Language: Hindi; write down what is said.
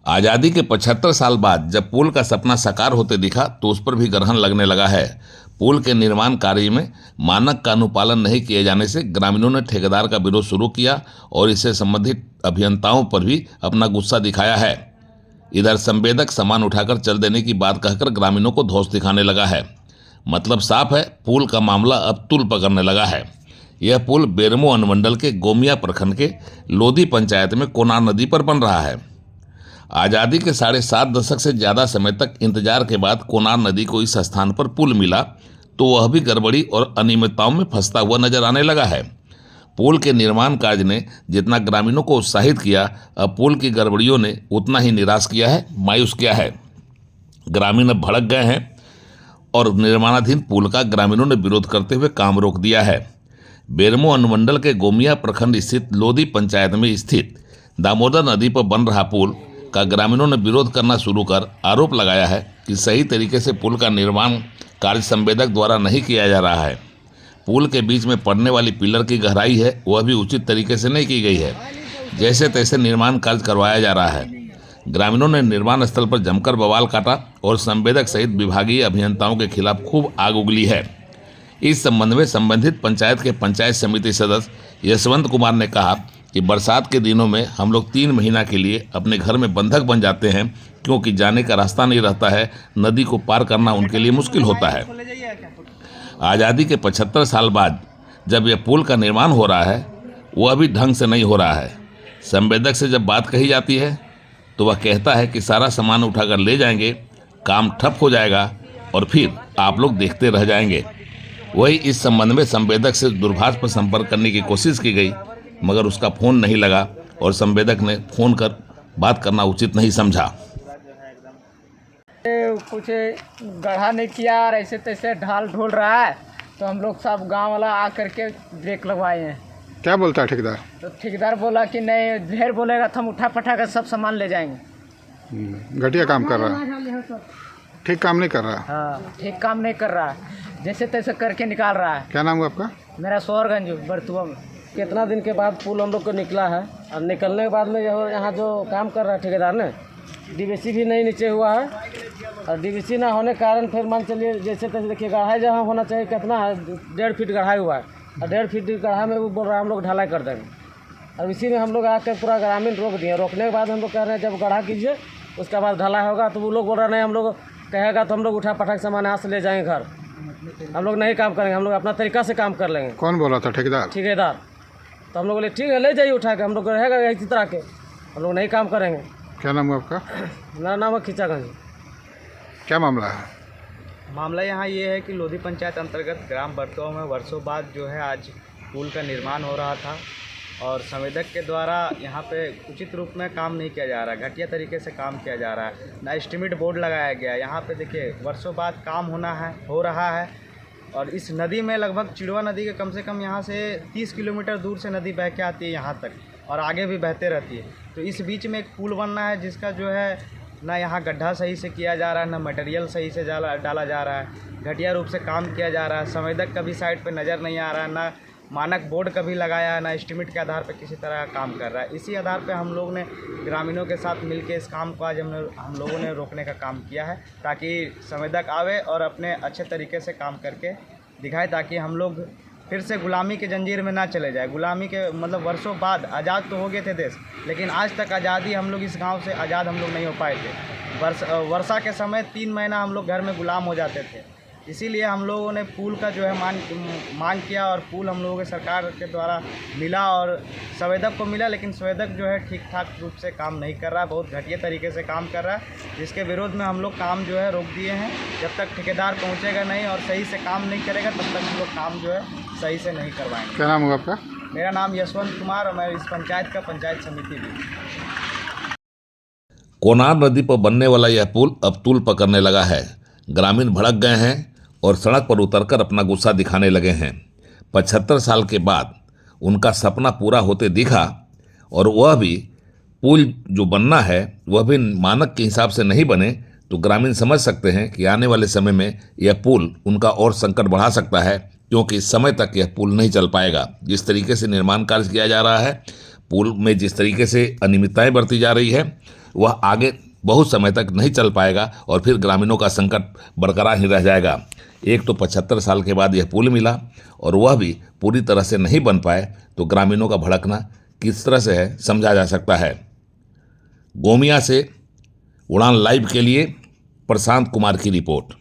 आज़ादी के 75 साल बाद जब पुल का सपना साकार होते दिखा तो उस पर भी ग्रहण लगने लगा है। पुल के निर्माण कार्य में मानक का अनुपालन नहीं किए जाने से ग्रामीणों ने ठेकेदार का विरोध शुरू किया और इससे संबंधित अभियंताओं पर भी अपना गुस्सा दिखाया है। इधर संवेदक सामान उठाकर चल देने की बात कहकर ग्रामीणों को धौंस दिखाने लगा है। मतलब साफ है, पुल का मामला अब तूल पकड़ने लगा है। यह पुल बेरमो अनुमंडल के गोमिया प्रखंड के लोधी पंचायत में कोनार नदी पर बन रहा है। आज़ादी के 7.5 दशक से ज़्यादा समय तक इंतजार के बाद कोनार नदी को इस स्थान पर पुल मिला तो वह भी गड़बड़ी और अनियमितताओं में फंसता हुआ नजर आने लगा है। पुल के निर्माण कार्य ने जितना ग्रामीणों को उत्साहित किया, अब पुल की गड़बड़ियों ने उतना ही निराश किया है, मायूस किया है। ग्रामीण अब भड़क गए हैं और निर्माणाधीन पुल का ग्रामीणों ने विरोध करते हुए काम रोक दिया है। बेरमो अनुमंडल के गोमिया प्रखंड स्थित लोधी पंचायत में स्थित दामोदर नदी पर बन रहा पुल का ग्रामीणों ने विरोध करना शुरू कर आरोप लगाया है कि सही तरीके से पुल का निर्माण कार्य संवेदक द्वारा नहीं किया जा रहा है। पुल के बीच में पड़ने वाली पिलर की गहराई है वह भी उचित तरीके से नहीं की गई है। जैसे तैसे निर्माण कार्य करवाया जा रहा है। ग्रामीणों ने निर्माण स्थल पर जमकर बवाल काटा और संवेदक सहित विभागीय अभियंताओं के खिलाफ खूब आग उगली है। इस संबंध में संबंधित पंचायत के पंचायत समिति सदस्य यशवंत कुमार ने कहा कि बरसात के दिनों में हम लोग 3 महीना के लिए अपने घर में बंधक बन जाते हैं, क्योंकि जाने का रास्ता नहीं रहता है, नदी को पार करना उनके लिए मुश्किल होता है। आज़ादी के 75 साल बाद जब यह पुल का निर्माण हो रहा है वह भी ढंग से नहीं हो रहा है। संवेदक से जब बात कही जाती है तो वह कहता है कि सारा सामान उठाकर ले जाएंगे, काम ठप हो जाएगा और फिर आप लोग देखते रह जाएंगे। वही इस संबंध में संवेदक से दूरभाष पर संपर्क करने की कोशिश की गई, मगर उसका फ़ोन नहीं लगा और संवेदक ने फ़ोन कर बात करना उचित नहीं समझा। कुछ गढ़ा नहीं किया और ऐसे तैसे ढाल ढोल रहा है, तो हम लोग सब गांव वाला आ करके ब्रेक लगवाए हैं। क्या बोलता है ठेकेदार? तो ठेकेदार बोला कि नहीं, ढेर बोलेगा तो हम उठा पठा कर सब सामान ले जाएंगे। घटिया काम कर रहा है, ठीक काम नहीं कर रहा। हाँ, ठीक काम नहीं कर रहा है, जैसे तैसे करके निकाल रहा है। क्या नाम है आपका? मेरा सोहरगंज बरतुआ में। कितना दिन के बाद पुल हम लोग को निकला है और निकलने के बाद में यहाँ जो काम कर रहा है ठेकेदार ने, डीवीसी भी नहीं नीचे हुआ है और डीवीसी ना होने के कारण फिर मान चलिए जैसे तैसे देखिए गढ़ाई जहाँ होना चाहिए कितना है, 1.5 फीट गढ़ाई हुआ है और 1.5 फीट गढ़ा में वो बोल रहा है हम लोग ढलाई कर देंगे। और इसी में हम लोग आकर पूरा ग्रामीण रोक दिए। रोकने के बाद हम लोग कह रहे हैं जब गढ़ा कीजिए उसके बाद ढलाई होगा, तो वो लोग बोल रहे नहीं, हम लोग कहेगा तो हम लोग उठा पटाख सामान यहाँ से ले जाएंगे घर, हम लोग नहीं काम करेंगे, हम लोग अपना तरीका से काम कर लेंगे। कौन बोला था? ठेकेदार। ठेकेदार। तो हम लोग बोले ठीक है ले जाइए उठा के, हम लोग रहेगा इसी तरह के, हम लोग नहीं काम करेंगे। क्या नाम है आपका? मेरा नाम है खिंचागंज। क्या मामला है? मामला यहाँ ये है कि लोधी पंचायत अंतर्गत ग्राम बरतुआ में वर्षों बाद जो है आज पुल का निर्माण हो रहा था और संवेदक के द्वारा यहाँ पे उचित रूप में काम नहीं किया जा रहा है, घटिया तरीके से काम किया जा रहा है। ना एस्टीमेट बोर्ड लगाया गया। यहाँ पे देखिए वर्षों बाद काम हो रहा है और इस नदी में लगभग चिड़वा नदी के कम से कम यहाँ से 30 किलोमीटर दूर से नदी बह के आती है यहाँ तक और आगे भी बहते रहती है। तो इस बीच में एक पुल बनना है जिसका जो है ना यहाँ गड्ढा सही से किया जा रहा है, ना मटेरियल सही से डाला जा रहा है, घटिया रूप से काम किया जा रहा है। संवेदक का भी साइड पे नज़र नहीं आ रहा है, ना मानक बोर्ड कभी लगाया है, ना एस्टीमेट के आधार पर किसी तरह का काम कर रहा है। इसी आधार पे हम लोग ने ग्रामीणों के साथ मिलकर इस काम को आज हम लोगों ने रोकने का काम किया है, ताकि संवेदक आवे और अपने अच्छे तरीके से काम करके दिखाए, ताकि हम लोग फिर से गुलामी के जंजीर में ना चले जाए। गुलामी के मतलब वर्षों बाद आज़ाद तो हो गए थे देश, लेकिन आज तक आज़ादी हम लोग इस गांव से आज़ाद हम लोग नहीं हो पाए थे। वर्षा के समय 3 महीना हम लोग घर में गुलाम हो जाते थे। इसीलिए हम लोगों ने पुल का जो है मांग किया और पुल हम लोगों के सरकार के द्वारा मिला और संवेदक को मिला, लेकिन संवेदक जो है ठीक ठाक रूप से काम नहीं कर रहा है, बहुत घटिया तरीके से काम कर रहा है, जिसके विरोध में हम लोग काम जो है रोक दिए हैं। जब तक ठेकेदार पहुंचेगा नहीं और सही से काम नहीं करेगा तब तक हम लोग काम जो है सही से नहीं करवाएंगे। क्या नाम है आपका? मेरा नाम यशवंत कुमार और मैं इस पंचायत का पंचायत समिति भी। कोनार नदी पर बनने वाला यह पुल अब तूल पकड़ने लगा है। ग्रामीण भड़क गए हैं और सड़क पर उतरकर अपना गुस्सा दिखाने लगे हैं। 75 साल के बाद उनका सपना पूरा होते दिखा और वह भी पुल जो बनना है वह भी मानक के हिसाब से नहीं बने, तो ग्रामीण समझ सकते हैं कि आने वाले समय में यह पुल उनका और संकट बढ़ा सकता है, क्योंकि इस समय तक यह पुल नहीं चल पाएगा। जिस तरीके से निर्माण कार्य किया जा रहा है, पुल में जिस तरीके से अनियमितताएं बरती जा रही है, वह आगे बहुत समय तक नहीं चल पाएगा और फिर ग्रामीणों का संकट बरकरार ही रह जाएगा। एक तो 75 साल के बाद यह पुल मिला और वह भी पूरी तरह से नहीं बन पाए, तो ग्रामीणों का भड़कना किस तरह से है समझा जा सकता है। गोमिया से उड़ान लाइव के लिए प्रशांत कुमार की रिपोर्ट।